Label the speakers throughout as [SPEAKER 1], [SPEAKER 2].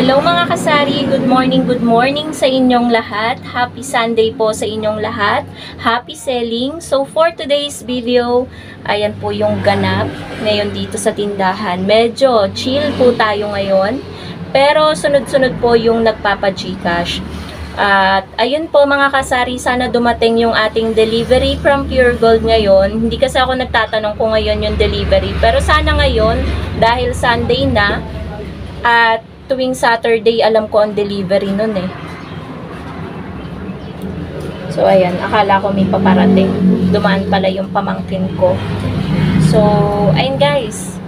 [SPEAKER 1] Hello mga kasari, good morning sa inyong lahat. Happy Sunday po sa inyong lahat. Happy selling. So for today's video, ayan po yung ganap ngayon dito sa tindahan. Medyo chill po tayo ngayon. Pero sunod-sunod po yung nagpapa-Gcash. At ayun po mga kasari, sana dumating yung ating delivery from Pure Gold ngayon. Hindi kasi ako nagtatanong kung ngayon yung delivery. Pero sana ngayon, dahil Sunday na, at tuwing Saturday, alam ko ang delivery nun eh. So, ayan. Akala ko may paparating. Dumaan pala yung pamangkin ko. So, ayun guys.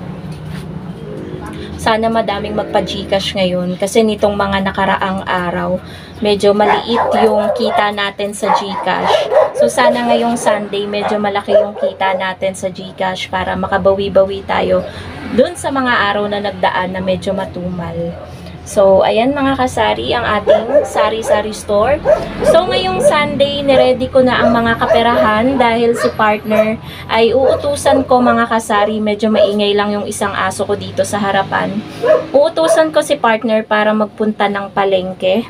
[SPEAKER 1] Sana madaming magpa-Gcash ngayon. Kasi nitong mga nakaraang araw, medyo maliit yung kita natin sa Gcash. So, sana ngayong Sunday, medyo malaki yung kita natin sa Gcash para makabawi-bawi tayo dun sa mga araw na nagdaan na medyo matumal. So, ayan mga kasari, ang ating sari-sari store. So, ngayong Sunday, niready ko na ang mga kaperahan dahil si partner ay uutusan ko mga kasari. Medyo maingay lang yung isang aso ko dito sa harapan. Uutusan ko si partner para magpunta ng palengke.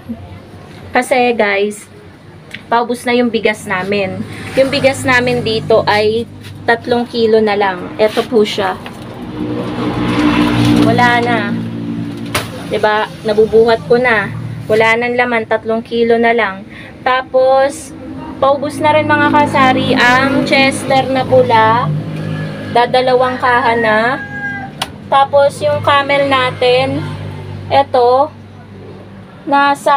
[SPEAKER 1] Kasi guys, paubos na yung bigas namin. Yung bigas namin dito ay 3 kilo na lang. Ito po siya. Wala na. Diba? Nabubuhat ko na. Wala nang laman. 3 kilo na lang. Tapos, paubos na rin mga kasari ang Chester na pula. Dadalawang kaha na. Tapos, yung camel natin, eto, nasa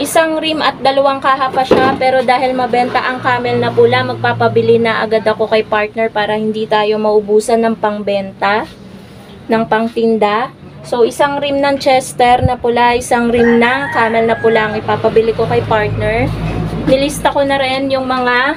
[SPEAKER 1] 1 rim at 2 kaha pa siya. Pero dahil mabenta ang camel na pula, magpapabili na agad ako kay partner para hindi tayo maubusan ng pangbenta, ng pangtinda. So, 1 rim ng Chester na pula, 1 rim ng camel na pula ang ipapabili ko kay partner. Nilista ko na rin yung mga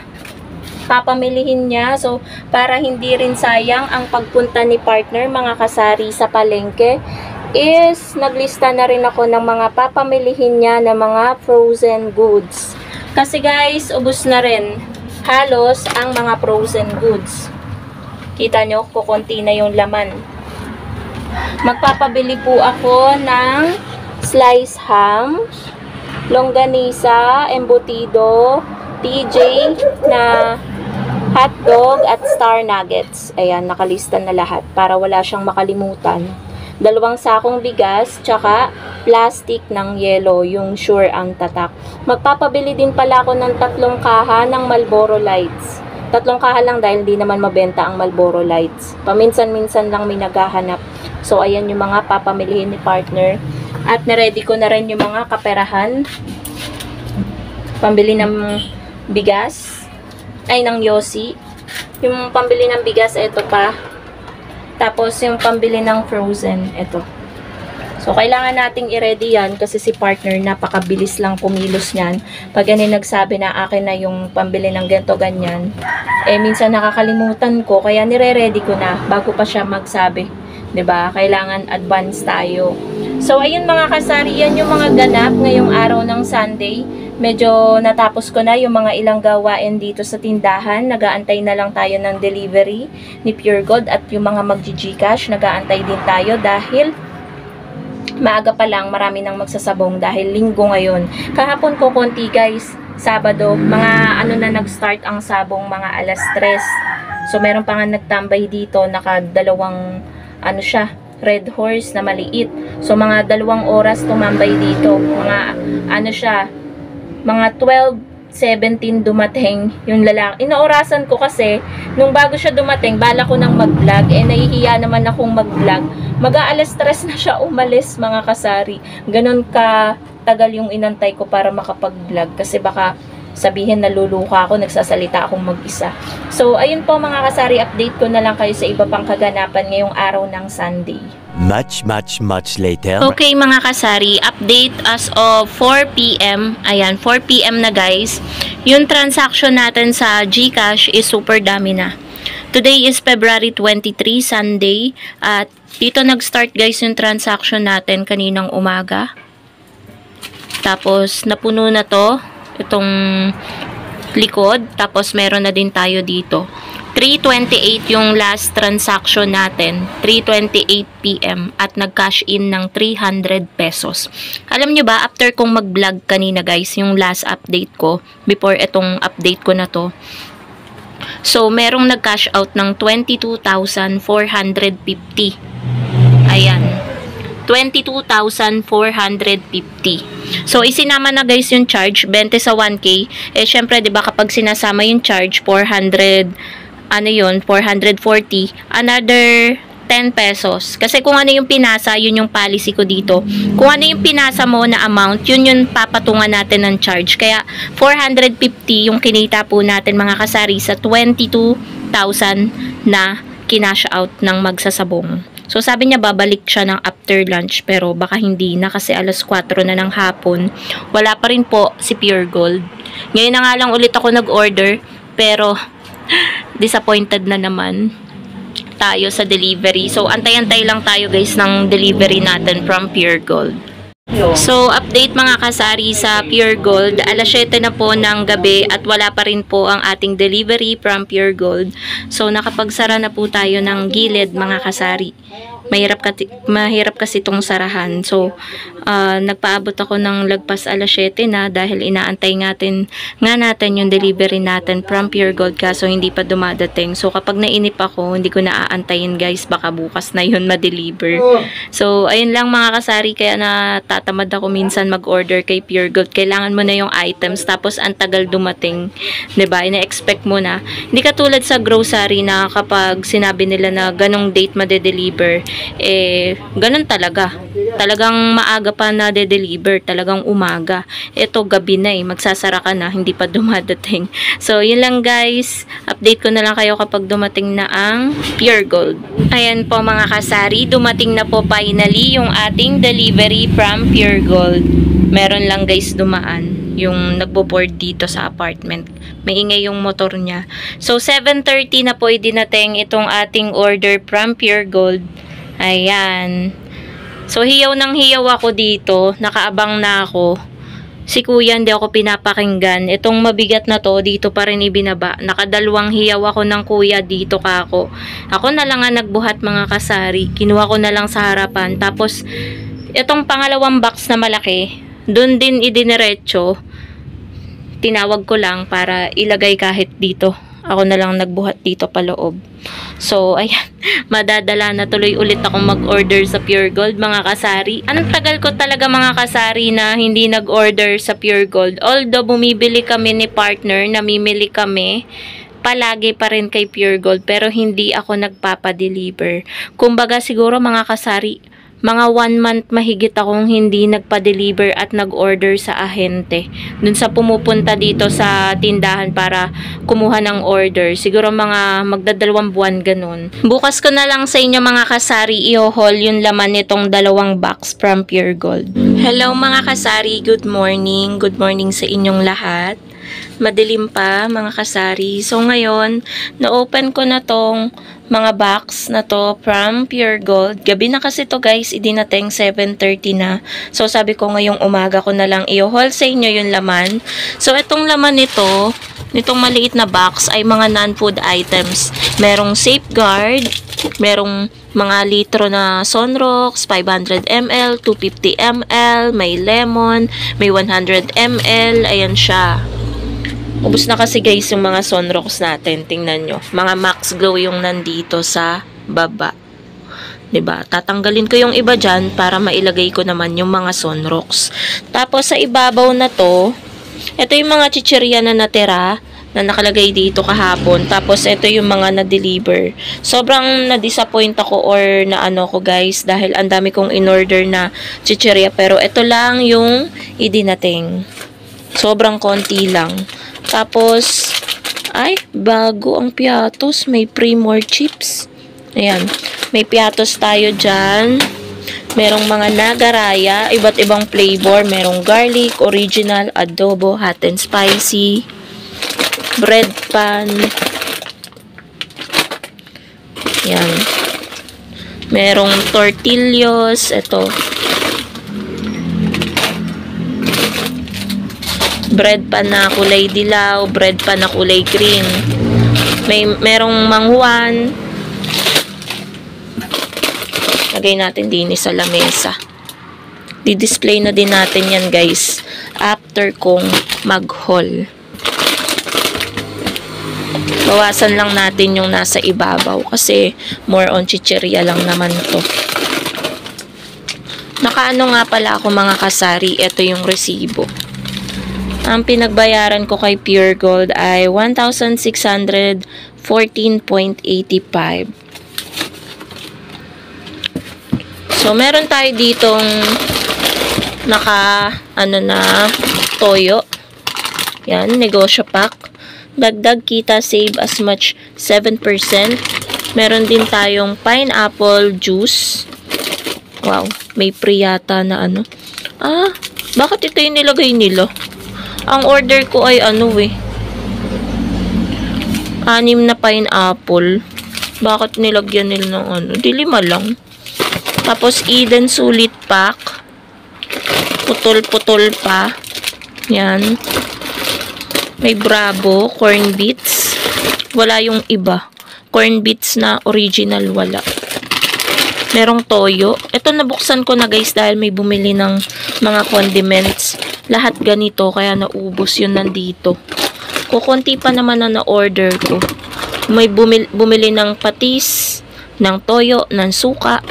[SPEAKER 1] papamilihin niya. So, para hindi rin sayang ang pagpunta ni partner, mga kasari, sa palengke, is naglista na rin ako ng mga papamilihin niya na mga frozen goods. Kasi guys, ubos na rin halos ang mga frozen goods. Kita nyo, kukunti na yung laman. Magpapabili po ako ng slice ham, longganisa, embutido, TJ na hotdog at star nuggets. Ayan, nakalista na lahat para wala siyang makalimutan. 2 sakong bigas, tsaka plastic ng yelo, yung sure ang tatak. Magpapabili din pala ako ng 3 kaha ng Marlboro Lights. 3 kaha lang dahil di naman mabenta ang Marlboro Lights. Paminsan-minsan lang may naghahanap. So, ayan yung mga papamilihin ni partner. At naready ko na rin yung mga kaperahan. Pambili ng bigas. Ay, ng yosi. Yung pambili ng bigas, ito pa. Tapos, yung pambili ng frozen, ito. So, kailangan nating i-ready yan kasi si partner, napakabilis lang kumilos niyan. Pag yan nagsabi na akin na yung pambili ng ganito, ganyan, eh, minsan nakakalimutan ko. Kaya nire-ready ko na bago pa siya magsabi. 'Di ba? Kailangan advance tayo. So, ayun mga kasari, yan yung mga ganap ngayong araw ng Sunday. Medyo natapos ko na yung mga ilang gawain dito sa tindahan. Nagaantay na lang tayo ng delivery ni Pure Gold at yung mga mag-Gcash, nagaantay din tayo dahil maaga pa lang, marami nang magsasabong dahil linggo ngayon. Kahapon ko konti guys, Sabado, mga ano na nag-start ang sabong, mga 3:00. So, meron pa nga nagtambay dito, naka-2 ano siya, red horse na maliit. So, mga 2 oras tumambay dito. Mga, ano siya, mga 12:17 dumating yung lalaki. Inaorasan ko kasi, nung bago siya dumating, bala ko nang mag-vlog. Eh, nahihiya naman akong mag-vlog. Mag-3:00 na siya umalis, mga kasari. Ganon ka tagal yung inantay ko para makapag-vlog. Kasi baka sabihin naluluka ako, nagsasalita akong mag-isa. So, ayun po mga kasari, update ko na lang kayo sa iba pang kaganapan ngayong araw ng Sunday.
[SPEAKER 2] Much later.
[SPEAKER 1] Okay mga kasari, update as of 4 PM. Ayan, 4 PM na guys. Yung transaction natin sa Gcash is super dami na. Today is February 23, Sunday. At dito nag-start guys yung transaction natin kaninang umaga. Tapos, napuno na to. Itong likod. Tapos, meron na din tayo dito. 3:28 yung last transaction natin, 3:28 PM at nag-cash in ng 300 pesos. Alam nyo ba, after kong mag-vlog kanina guys, yung last update ko, before itong update ko na to, so merong nag-cash out ng 22,450. Ayan. 22,450. So, isinama na guys yung charge, 20 sa 1K. Eh, syempre, di ba kapag sinasama yung charge, 400, 440, another 10 pesos. Kasi kung ano yung pinasa, yun yung policy ko dito. Kung ano yung pinasa mo na amount, yun yung papatungan natin ng charge. Kaya, 450 yung kinita po natin mga kasari sa 22,000 na kinash out ng magsasabong. So, sabi niya babalik siya ng after lunch pero baka hindi na kasi alas 4 na ng hapon. Wala pa rin po si Pure Gold. Ngayon na nga lang ulit ako nag-order pero disappointed na naman tayo sa delivery. So, antay-antay lang tayo guys ng delivery natin from Pure Gold. So, update mga kasari sa Pure Gold. Alas 7 na po ng gabi at wala pa rin po ang ating delivery from Pure Gold. So, nakapagsara na po tayo ng gilid mga kasari. Mahirap kasi itong sarahan. So, nagpaabot ako ng lagpas alas 7 na dahil inaantay natin yung delivery natin from Pure Gold kaso hindi pa dumadating. So, kapag nainip ako, hindi ko na aantayin guys. Baka bukas na yun ma-deliver. So, ayun lang mga kasari. Kaya natatamad ako minsan mag-order kay Pure Gold. Kailangan mo na yung items tapos ang tagal dumating. Diba? Ina-expect mo na. Hindi katulad sa grocery na kapag sinabi nila na ganong date ma-deliver, ganun talaga. Talagang maaga pa na de-deliver. Talagang umaga. Ito, gabi na magsasara ka na. Hindi pa dumadating. So, yun lang guys. Update ko na lang kayo kapag dumating na ang Pure Gold. Ayan po mga kasari. Dumating na po finally yung ating delivery from Pure Gold. Meron lang guys dumaan. Yung nagbo-board dito sa apartment. Maingay yung motor niya. So, 7:30 na po idinating itong ating order from Pure Gold. Ayan. So, hiyaw ako dito. Nakaabang na ako. Si kuya, hindi ako pinapakinggan. Itong mabigat na to, dito pa rin ibinaba. Nakadalawang hiyaw ako ng kuya dito kako. Ako na lang ang nagbuhat mga kasari. Kinuha ko na lang sa harapan. Tapos, itong pangalawang box na malaki, dun din idiniretso. Tinawag ko lang para ilagay kahit dito. Ako na lang nagbuhat dito pa loob. So, ayan. Madadala na tuloy ulit akong mag-order sa Pure Gold, mga kasari. Anong tagal ko talaga, mga kasari, na hindi nag-order sa Pure Gold. Although, bumibili kami ni partner, namimili kami, palagi pa rin kay Pure Gold. Pero, hindi ako nagpapadeliver. Kumbaga, siguro, mga kasari, mga 1 month mahigit akong hindi nagpa-deliver at nag-order sa ahente. Dun sa pumupunta dito sa tindahan para kumuha ng order. Siguro mga magdadalawang buwan ganun. Bukas ko na lang sa inyo mga kasari i-haul yung laman nitong 2 box from Pure Gold. Hello mga kasari, good morning. Good morning sa inyong lahat. Madilim pa mga kasari. So ngayon, na-open ko na tong mga box na to from Pure Gold. Gabi na kasi to guys, idinating 7:30 na. So sabi ko ngayong umaga ko na lang i-haul sa inyo yung laman. So itong laman nito, nitong maliit na box ay mga non-food items. Merong Safeguard, merong mga litro na Sunrox, 500 ml, 250 ml, may lemon, may 100 ml, ayan siya. Ubus na kasi guys yung mga Sunrox natin. Tingnan nyo. Mga Max Glow yung nandito sa baba. 'Di ba? Tatanggalin ko yung iba dyan para mailagay ko naman yung mga Sunrox. Tapos sa ibabaw na to, ito yung mga chichirya na natira na nakalagay dito kahapon. Tapos ito yung mga na-deliver. Sobrang na-disappoint ako or na ano ko guys dahil ang dami kong in-order na chichirya. Pero ito lang yung idinating. Sobrang konti lang. Tapos, ay, bago ang piatos. May Primor chips. Ayan. May piatos tayo dyan. Merong mga nagaraya. Iba't ibang flavor. Merong garlic, original, adobo, hot and spicy. Bread pan. Ayan. Merong tortillos. Ito. Bread pan na kulay dilaw, bread pan na kulay green. Merong manghuan. Lagay natin din sa lamesa. Di-display na din natin yan, guys, after kong mag-haul. Bawasan lang natin yung nasa ibabaw kasi more on chichirya lang naman to. Nakaano nga pala ako mga kasari, ito yung resibo. Ang pinagbayaran ko kay Pure Gold ay 1,614.85. So, meron tayo ditong toyo. Yan, negosyo pack. Dagdag kita, save as much 7%. Meron din tayong pineapple juice. Wow, may free yata na ano. Bakit ito yung nilagay nila? Ang order ko ay 6 na pineapple. Bakit nilagyan nila ng Di 5 lang. Tapos Eden Sulit Pack. Putol-putol pa. Yan. May Bravo, corn beets. Wala yung iba. Corn beets na original, wala. Merong toyo. Ito nabuksan ko na, guys, dahil may bumili ng mga condiments. Lahat ganito, kaya naubos yun nandito. Kukunti pa naman na na-order ko. May bumili ng patis, ng toyo, ng suka.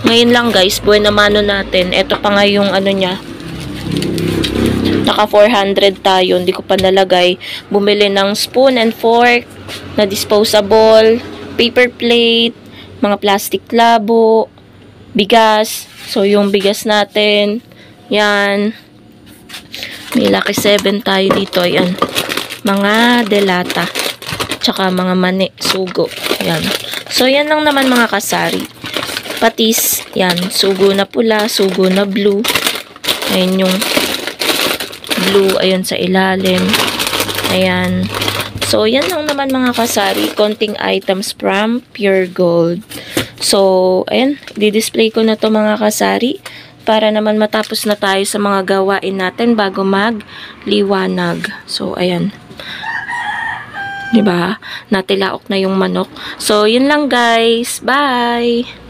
[SPEAKER 1] Ngayon lang, guys, buwan naman natin. Ito pa nga yung niya. Naka 400 tayo, hindi ko pa nalagay. Bumili ng spoon and fork na disposable, paper plate, mga plastic labo, bigas. So, yung bigas natin, yan. May Lucky 7 tayo dito, yan. Mga delata, tsaka mga mani, sugo, yan. So, yan lang naman mga kasari. Patis, yan. Sugo na pula, sugo na blue. Ayan yung blue, ayun sa ilalim. Ayan. So, yan lang naman mga kasari. Konting items from Pure Gold. So, ayan. Di-display ko na to mga kasari. Para naman matapos na tayo sa mga gawain natin bago magliwanag. So, ayan. Diba? Natilaok na yung manok. So, yun lang guys. Bye!